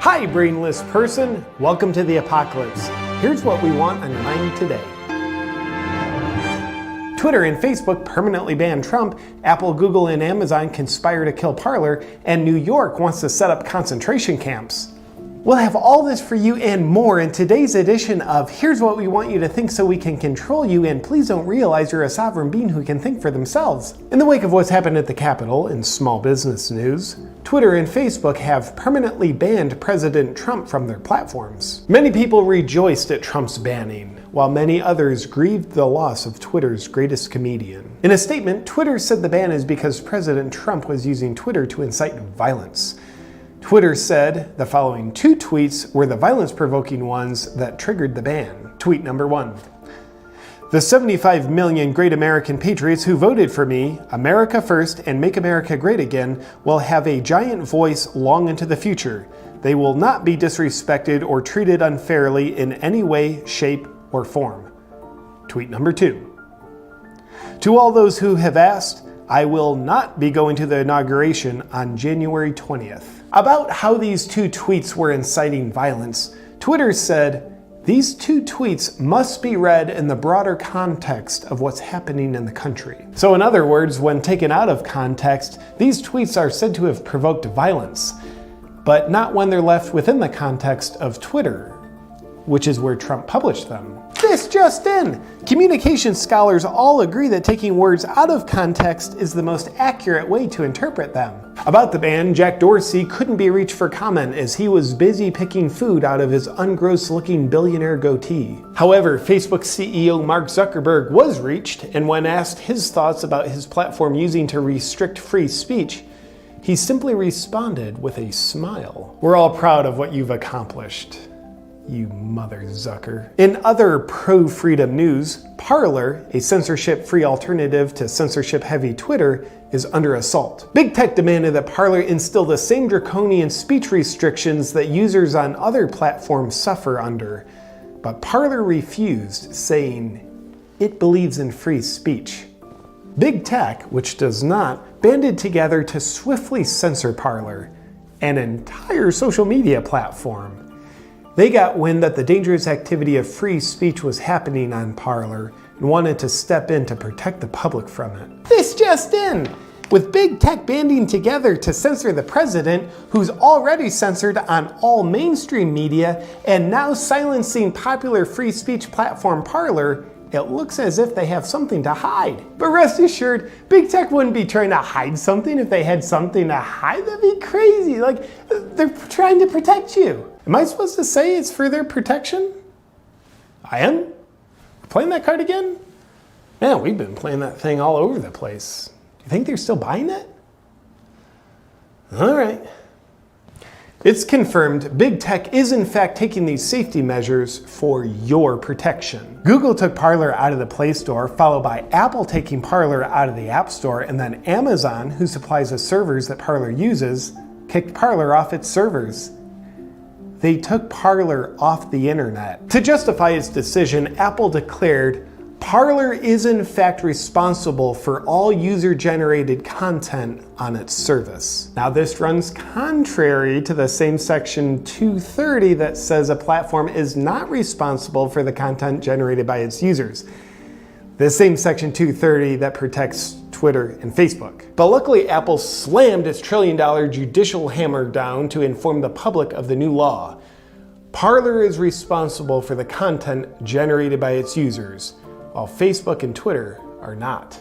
Hi, brainless person. Welcome to the apocalypse. Here's what we want on your mind today. Twitter and Facebook permanently ban Trump, Apple, Google, and Amazon conspire to kill Parler, and New York wants to set up concentration camps. We'll have all this for you and more in today's edition of Here's What We Want You to Think So We Can Control You, and please don't realize you're a sovereign being who can think for themselves. In the wake of what's happened at the Capitol in small business news, Twitter and Facebook have permanently banned President Trump from their platforms. Many people rejoiced at Trump's banning, while many others grieved the loss of Twitter's greatest comedian. In a statement, Twitter said the ban is because President Trump was using Twitter to incite violence. Twitter said the following two tweets were the violence-provoking ones that triggered the ban. Tweet number 1. The 75 million great American patriots who voted for me, America first and make America great again, will have a giant voice long into the future. They will not be disrespected or treated unfairly in any way, shape, or form. Tweet number 2. To all those who have asked, I will not be going to the inauguration on January 20th. About how these two tweets were inciting violence, Twitter said, these two tweets must be read in the broader context of what's happening in the country. So in other words, when taken out of context, these tweets are said to have provoked violence, but not when they're left within the context of Twitter, which is where Trump published them. This just in! Communication scholars all agree that taking words out of context is the most accurate way to interpret them. About the ban, Jack Dorsey couldn't be reached for comment as he was busy picking food out of his ungross-looking billionaire goatee. However, Facebook CEO Mark Zuckerberg was reached, and when asked his thoughts about his platform using to restrict free speech, he simply responded with a smile. We're all proud of what you've accomplished, you mother Zucker. In other pro-freedom news, Parler, a censorship-free alternative to censorship-heavy Twitter, is under assault. Big Tech demanded that Parler instill the same draconian speech restrictions that users on other platforms suffer under, but Parler refused, saying it believes in free speech. Big Tech, which does not, banded together to swiftly censor Parler, an entire social media platform. They got wind that the dangerous activity of free speech was happening on Parler and wanted to step in to protect the public from it. This just in! With Big Tech banding together to censor the president, who's already censored on all mainstream media, and now silencing popular free speech platform Parler, it looks as if they have something to hide. But rest assured, Big Tech wouldn't be trying to hide something if they had something to hide. That'd be crazy. Like, they're trying to protect you. Am I supposed to say it's for their protection? I am? We're playing that card again? Man, we've been playing that thing all over the place. Do you think they're still buying it? All right. It's confirmed Big Tech is in fact taking these safety measures for your protection. Google took Parler out of the Play Store, followed by Apple taking Parler out of the App Store, and then Amazon, who supplies the servers that Parler uses, kicked Parler off its servers. They took Parler off the internet. To justify its decision, Apple declared, Parler is in fact responsible for all user-generated content on its service. Now this runs contrary to the same section 230 that says a platform is not responsible for the content generated by its users. The same section 230 that protects Twitter and Facebook. But luckily Apple slammed its $1 trillion judicial hammer down to inform the public of the new law. Parler is responsible for the content generated by its users, while Facebook and Twitter are not.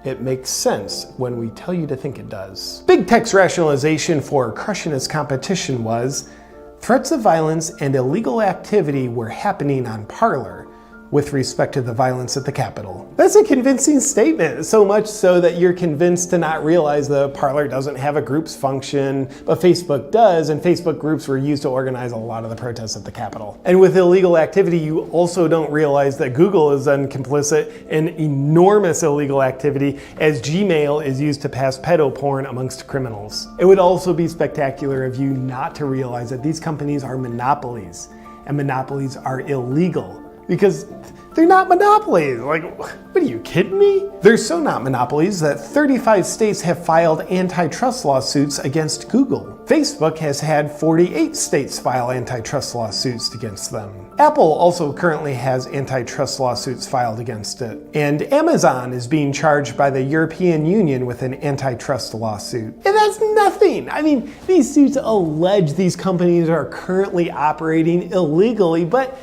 It makes sense when we tell you to think it does. Big Tech's rationalization for crushing its competition was, threats of violence and illegal activity were happening on Parler with respect to the violence at the Capitol. That's a convincing statement, so much so that you're convinced to not realize that Parler doesn't have a groups function, but Facebook does, and Facebook groups were used to organize a lot of the protests at the Capitol. And with illegal activity, you also don't realize that Google is then complicit in enormous illegal activity, as Gmail is used to pass pedo porn amongst criminals. It would also be spectacular of you not to realize that these companies are monopolies, and monopolies are illegal. Because they're not monopolies. Like, what are you kidding me? They're so not monopolies that 35 states have filed antitrust lawsuits against Google. Facebook has had 48 states file antitrust lawsuits against them. Apple also currently has antitrust lawsuits filed against it. And Amazon is being charged by the European Union with an antitrust lawsuit. And that's nothing! I mean, these suits allege these companies are currently operating illegally, but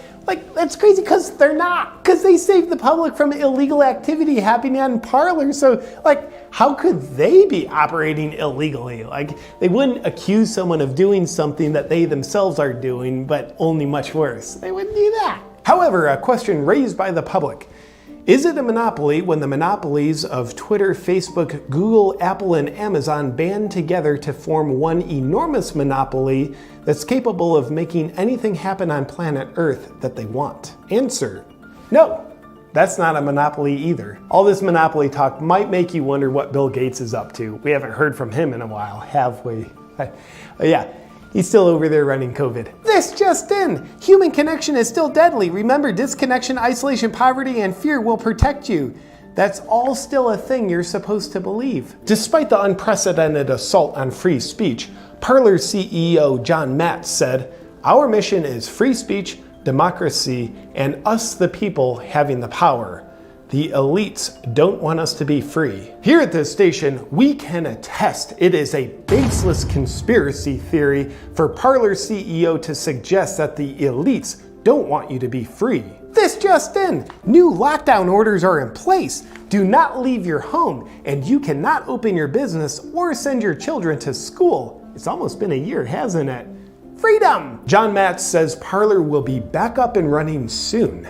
that's crazy because they're not. Because they saved the public from illegal activity happening on Parler. So, how could they be operating illegally? They wouldn't accuse someone of doing something that they themselves are doing, but only much worse. They wouldn't do that. However, a question raised by the public. Is it a monopoly when the monopolies of Twitter, Facebook, Google, Apple, and Amazon band together to form one enormous monopoly that's capable of making anything happen on planet Earth that they want? Answer: no. That's not a monopoly either. All this monopoly talk might make you wonder what Bill Gates is up to. We haven't heard from him in a while, have we? Yeah. He's still over there running COVID. This just in! Human connection is still deadly. Remember, disconnection, isolation, poverty, and fear will protect you. That's all still a thing you're supposed to believe. Despite the unprecedented assault on free speech, Parler CEO John Matz said, "Our mission is free speech, democracy, and us the people having the power. The elites don't want us to be free." Here at this station, we can attest it is a baseless conspiracy theory for Parler CEO to suggest that the elites don't want you to be free. This just in! New lockdown orders are in place. Do not leave your home, and you cannot open your business or send your children to school. It's almost been a year, hasn't it? Freedom! John Matz says Parler will be back up and running soon.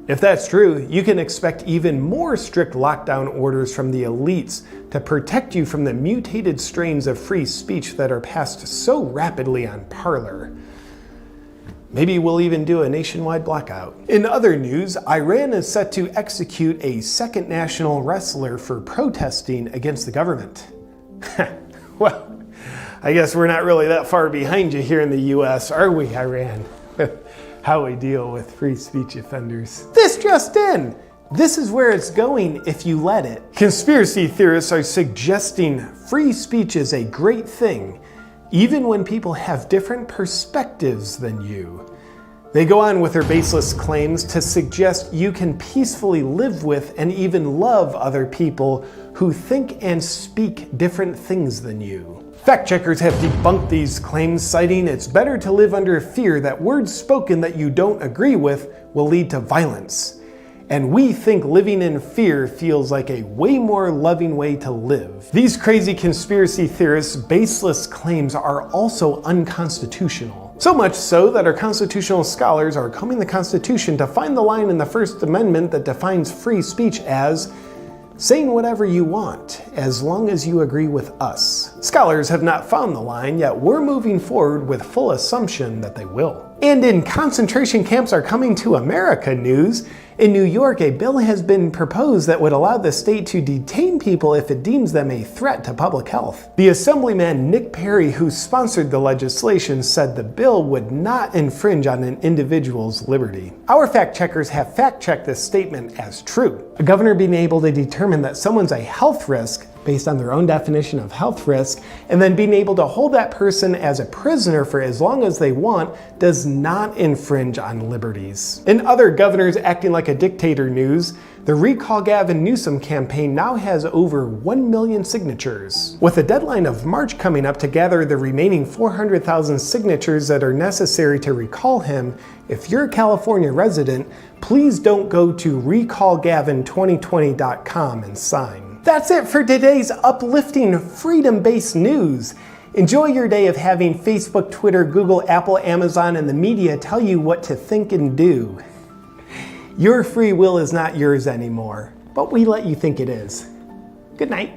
If that's true, you can expect even more strict lockdown orders from the elites to protect you from the mutated strains of free speech that are passed so rapidly on Parler. Maybe we'll even do a nationwide blackout. In other news, Iran is set to execute a second national wrestler for protesting against the government. Well, I guess we're not really that far behind you here in the US, are we, Iran? How we deal with free speech offenders. This just in! This is where it's going if you let it. Conspiracy theorists are suggesting free speech is a great thing, even when people have different perspectives than you. They go on with their baseless claims to suggest you can peacefully live with and even love other people who think and speak different things than you. Fact checkers have debunked these claims, citing it's better to live under fear that words spoken that you don't agree with will lead to violence. And we think living in fear feels like a way more loving way to live. These crazy conspiracy theorists' baseless claims are also unconstitutional. So much so that our constitutional scholars are combing the Constitution to find the line in the First Amendment that defines free speech as saying whatever you want, as long as you agree with us. Scholars have not found the line, yet we're moving forward with full assumption that they will. And in concentration camps are coming to America news, in New York, a bill has been proposed that would allow the state to detain people if it deems them a threat to public health. The Assemblyman Nick Perry, who sponsored the legislation, said the bill would not infringe on an individual's liberty. Our fact checkers have fact-checked this statement as true. A governor being able to determine that someone's a health risk based on their own definition of health risk, and then being able to hold that person as a prisoner for as long as they want does not infringe on liberties. In other governors acting like a dictator news, the Recall Gavin Newsom campaign now has over 1 million signatures. With a deadline of March coming up to gather the remaining 400,000 signatures that are necessary to recall him, if you're a California resident, please don't go to recallgavin2020.com and sign. That's it for today's uplifting, freedom-based news. Enjoy your day of having Facebook, Twitter, Google, Apple, Amazon, and the media tell you what to think and do. Your free will is not yours anymore, but we let you think it is. Good night.